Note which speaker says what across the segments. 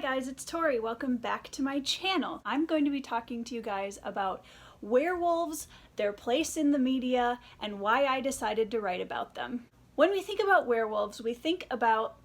Speaker 1: guys, it's Tori. Welcome back to my channel. I'm going to be talking to you guys about werewolves, their place in the media, and why I decided to write about them. When we think about werewolves, we think about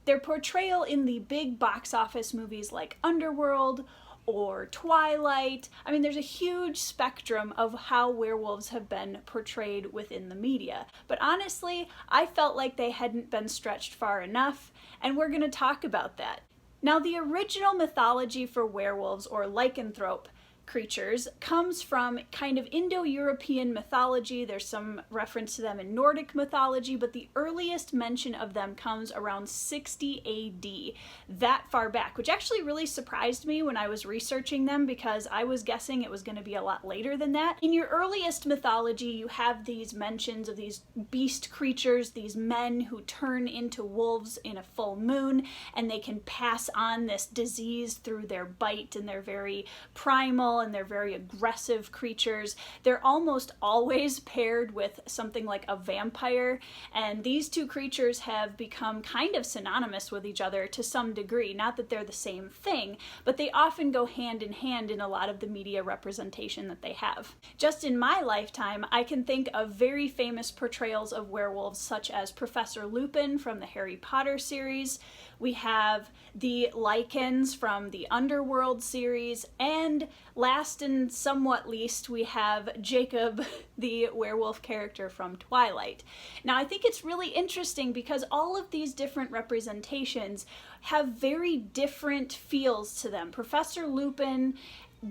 Speaker 1: their portrayal in the big box office movies like Underworld or Twilight. I mean, there's a huge spectrum of how werewolves have been portrayed within the media. But honestly, I felt like they hadn't been stretched far enough, and we're going to talk about that. Now, the original mythology for werewolves, or lycanthrope creatures, comes from kind of Indo-European mythology. There's some reference to them in Nordic mythology, but the earliest mention of them comes around 60 AD, that far back, which actually really surprised me when I was researching them because I was guessing it was going to be a lot later than that. In your earliest mythology, you have these mentions of these beast creatures, these men who turn into wolves in a full moon, and they can pass on this disease through their bite, and they're very primal and they're very aggressive creatures. They're almost always paired with something like a vampire, and these two creatures have become kind of synonymous with each other to some degree. Not that they're the same thing, but they often go hand in hand in a lot of the media representation that they have. Just in my lifetime, I can think of very famous portrayals of werewolves such as Professor Lupin from the Harry Potter series. We have the Lycans from the Underworld series, and last and somewhat least, we have Jacob, the werewolf character from Twilight. Now, I think it's really interesting because all of these different representations have very different feels to them. Professor Lupin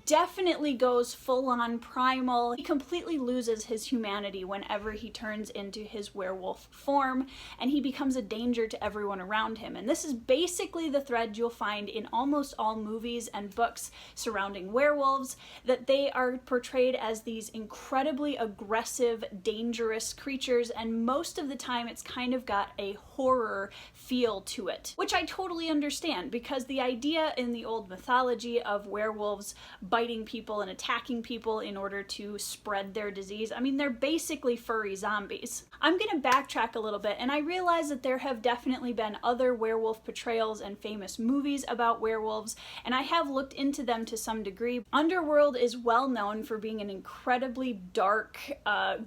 Speaker 1: definitely goes full-on primal. He completely loses his humanity whenever he turns into his werewolf form, and he becomes a danger to everyone around him. And this is basically the thread you'll find in almost all movies and books surrounding werewolves, that they are portrayed as these incredibly aggressive, dangerous creatures, and most of the time it's kind of got a horror feel to it, which I totally understand, because the idea in the old mythology of werewolves biting people and attacking people in order to spread their disease, I mean, they're basically furry zombies. I'm gonna backtrack a little bit, and I realize that there have definitely been other werewolf portrayals and famous movies about werewolves, and I have looked into them to some degree. Underworld is well known for being an incredibly dark,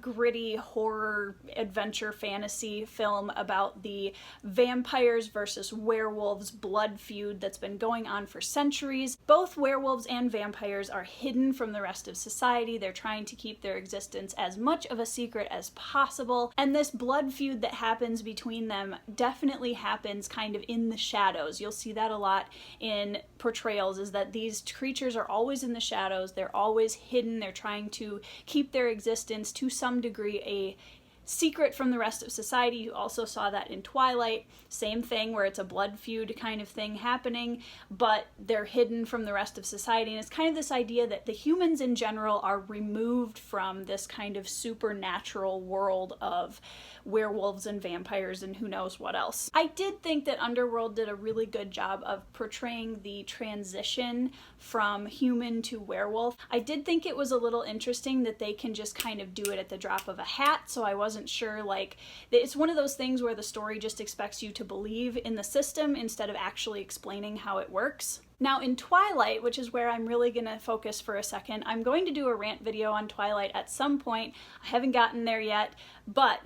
Speaker 1: gritty horror adventure fantasy film about the vampires versus werewolves blood feud that's been going on for centuries. Both werewolves and vampires are hidden from the rest of society. They're trying to keep their existence as much of a secret as possible, and this blood feud that happens between them definitely happens kind of in the shadows. You'll see that a lot in portrayals, is that these creatures are always in the shadows, they're always hidden, they're trying to keep their existence to some degree a secret from the rest of society. You also saw that in Twilight. Same thing, where it's a blood feud kind of thing happening, but they're hidden from the rest of society. And it's kind of this idea that the humans in general are removed from this kind of supernatural world of werewolves and vampires and who knows what else. I did think that Underworld did a really good job of portraying the transition from human to werewolf. I did think it was a little interesting that they can just kind of do it at the drop of a hat, so I wasn't sure, like, it's one of those things where the story just expects you to believe in the system instead of actually explaining how it works. Now, in Twilight, which is where I'm really going to focus for a second, I'm going to do a rant video on Twilight at some point. I haven't gotten there yet, but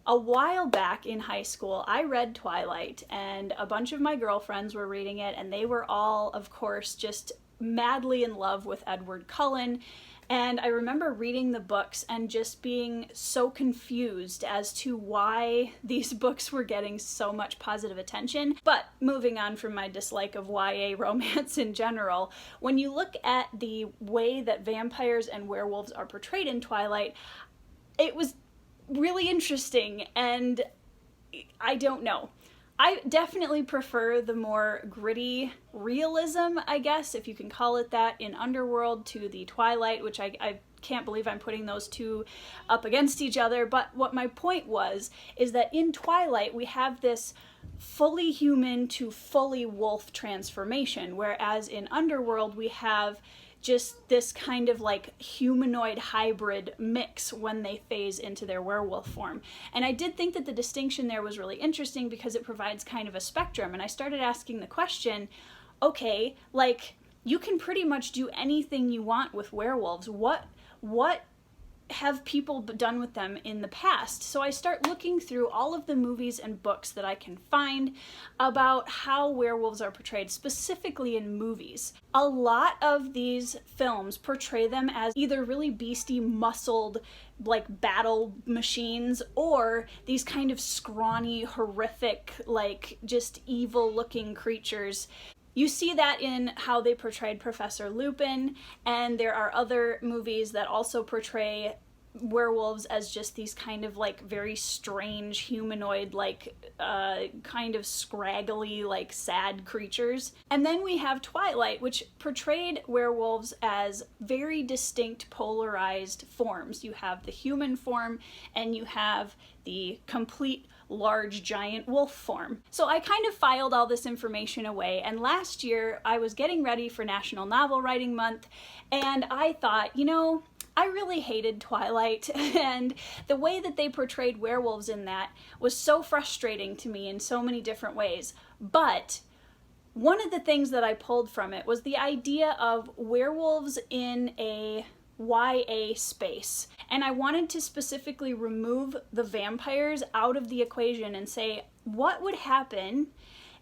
Speaker 1: a while back in high school, I read Twilight, and a bunch of my girlfriends were reading it, and they were all, of course, just madly in love with Edward Cullen. And I remember reading the books and just being so confused as to why these books were getting so much positive attention. But moving on from my dislike of YA romance in general, when you look at the way that vampires and werewolves are portrayed in Twilight, it was really interesting, and I don't know. I definitely prefer the more gritty realism, I guess, if you can call it that, in Underworld to the Twilight, which I can't believe I'm putting those two up against each other. But what my point was, is that in Twilight we have this fully human to fully wolf transformation, whereas in Underworld we have just this kind of like humanoid hybrid mix when they phase into their werewolf form. And I did think that the distinction there was really interesting because it provides kind of a spectrum. And I started asking the question, okay, like, you can pretty much do anything you want with werewolves. What have people done with them in the past? So I start looking through all of the movies and books that I can find about how werewolves are portrayed, specifically in movies. A lot of these films portray them as either really beastie, muscled, like battle machines, or these kind of scrawny, horrific, like just evil looking creatures. You see that in how they portrayed Professor Lupin, and there are other movies that also portray werewolves as just these kind of like very strange humanoid, like kind of scraggly, like sad creatures. And then we have Twilight, which portrayed werewolves as very distinct polarized forms. You have the human form and you have the complete large giant wolf form. So I kind of filed all this information away, and last year I was getting ready for National Novel Writing Month, and I thought, you know, I really hated Twilight, and the way that they portrayed werewolves in that was so frustrating to me in so many different ways. But one of the things that I pulled from it was the idea of werewolves in a YA space. And I wanted to specifically remove the vampires out of the equation and say, what would happen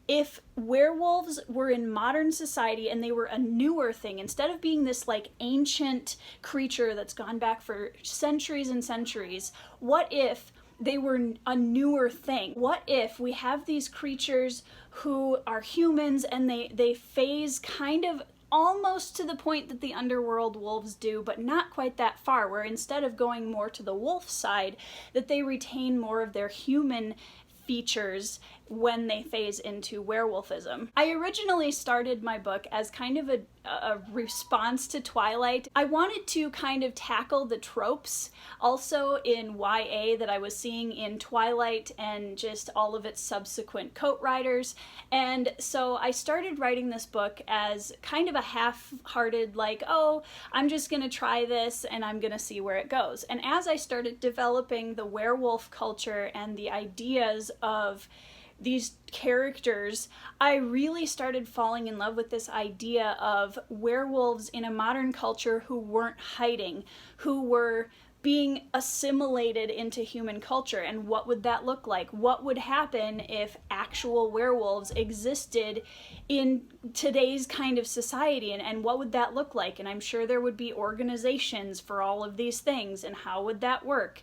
Speaker 1: if werewolves were in modern society and they were a newer thing? Instead of being this like ancient creature that's gone back for centuries and centuries, what if they were a newer thing? What if we have these creatures who are humans and they phase kind of almost to the point that the underworld wolves do, but not quite that far, where instead of going more to the wolf side, that they retain more of their human features when they phase into werewolfism. I originally started my book as kind of a response to Twilight. I wanted to kind of tackle the tropes also in YA that I was seeing in Twilight and just all of its subsequent coat riders. And so I started writing this book as kind of a half-hearted, like, oh, I'm just gonna try this and I'm gonna see where it goes. And as I started developing the werewolf culture and the ideas of these characters, I really started falling in love with this idea of werewolves in a modern culture who weren't hiding, who were being assimilated into human culture. And what would that look like? What would happen if actual werewolves existed in today's kind of society? And what would that look like? And I'm sure there would be organizations for all of these things, and how would that work?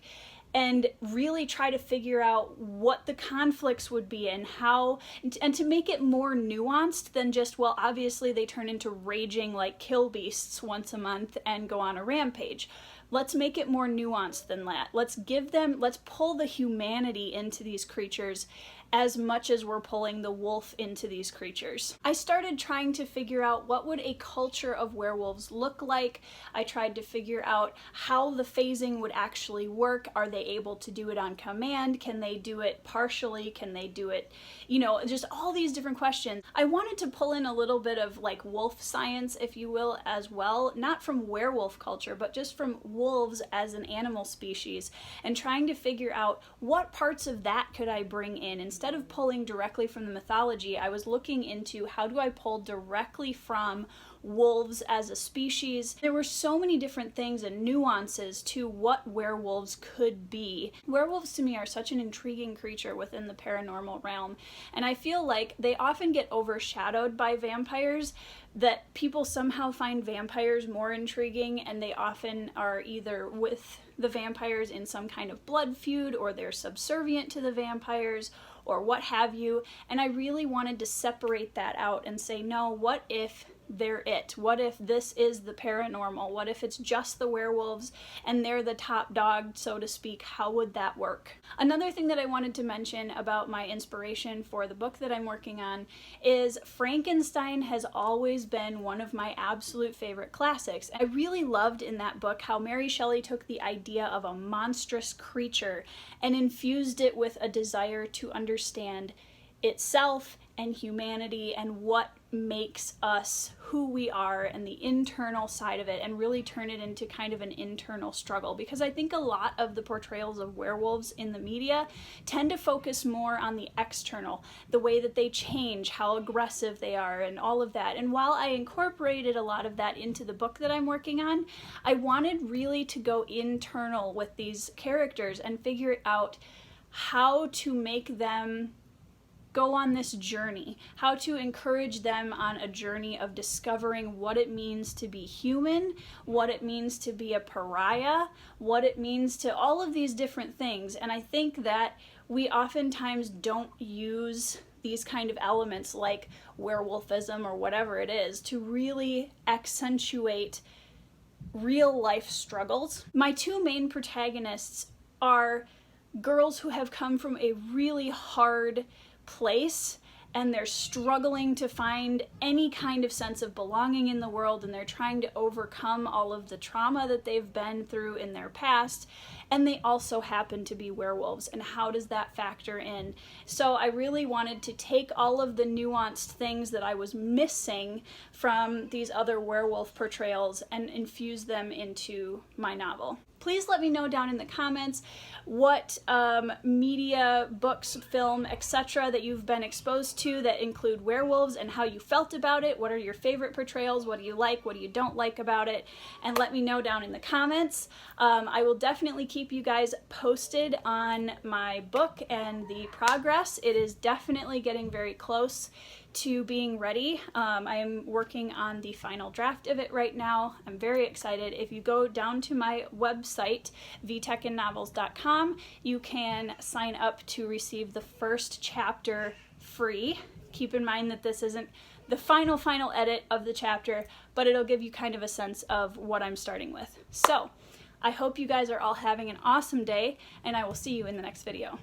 Speaker 1: And really try to figure out what the conflicts would be and how, and to make it more nuanced than just, well, obviously they turn into raging like kill beasts once a month and go on a rampage. Let's make it more nuanced than that. Let's pull the humanity into these creatures as much as we're pulling the wolf into these creatures. I started trying to figure out what would a culture of werewolves look like. I tried to figure out how the phasing would actually work. Are they able to do it on command? Can they do it partially? Can they do it, you know, just all these different questions. I wanted to pull in a little bit of like wolf science, if you will, as well, not from werewolf culture, but just from wolves as an animal species, and trying to figure out what parts of that could I bring in. Instead of pulling directly from the mythology, I was looking into how do I pull directly from wolves as a species. There were so many different things and nuances to what werewolves could be. Werewolves to me are such an intriguing creature within the paranormal realm, and I feel like they often get overshadowed by vampires, that people somehow find vampires more intriguing, and they often are either with the vampires in some kind of blood feud, or they're subservient to the vampires, or what have you. And I really wanted to separate that out and say, no, what if they're it? What if this is the paranormal? What if it's just the werewolves and they're the top dog, so to speak? How would that work? Another thing that I wanted to mention about my inspiration for the book that I'm working on is Frankenstein has always been one of my absolute favorite classics. I really loved in that book how Mary Shelley took the idea of a monstrous creature and infused it with a desire to understand itself and humanity and what makes us who we are and the internal side of it, and really turn it into kind of an internal struggle. Because I think a lot of the portrayals of werewolves in the media tend to focus more on the external, the way that they change, how aggressive they are, and all of that. And while I incorporated a lot of that into the book that I'm working on, I wanted really to go internal with these characters and figure out how to make them go on this journey, how to encourage them on a journey of discovering what it means to be human, what it means to be a pariah, what it means to all of these different things. And I think that we oftentimes don't use these kind of elements like werewolfism or whatever it is to really accentuate real life struggles. My two main protagonists are girls who have come from a really hard place, and they're struggling to find any kind of sense of belonging in the world, and they're trying to overcome all of the trauma that they've been through in their past. And they also happen to be werewolves, and how does that factor in? So I really wanted to take all of the nuanced things that I was missing from these other werewolf portrayals and infuse them into my novel. Please let me know down in the comments what media, books, film, etc. that you've been exposed to that include werewolves, and how you felt about it. What are your favorite portrayals? What do you like? What do you don't like about it? And let me know down in the comments. I will definitely keep you guys posted on my book and the progress. It is definitely getting very close to being ready. I am working on the final draft of it right now. I'm very excited. If you go down to my website, vtechandnovels.com, you can sign up to receive the first chapter free. Keep in mind that this isn't the final edit of the chapter, but it'll give you kind of a sense of what I'm starting with. So I hope you guys are all having an awesome day, and I will see you in the next video.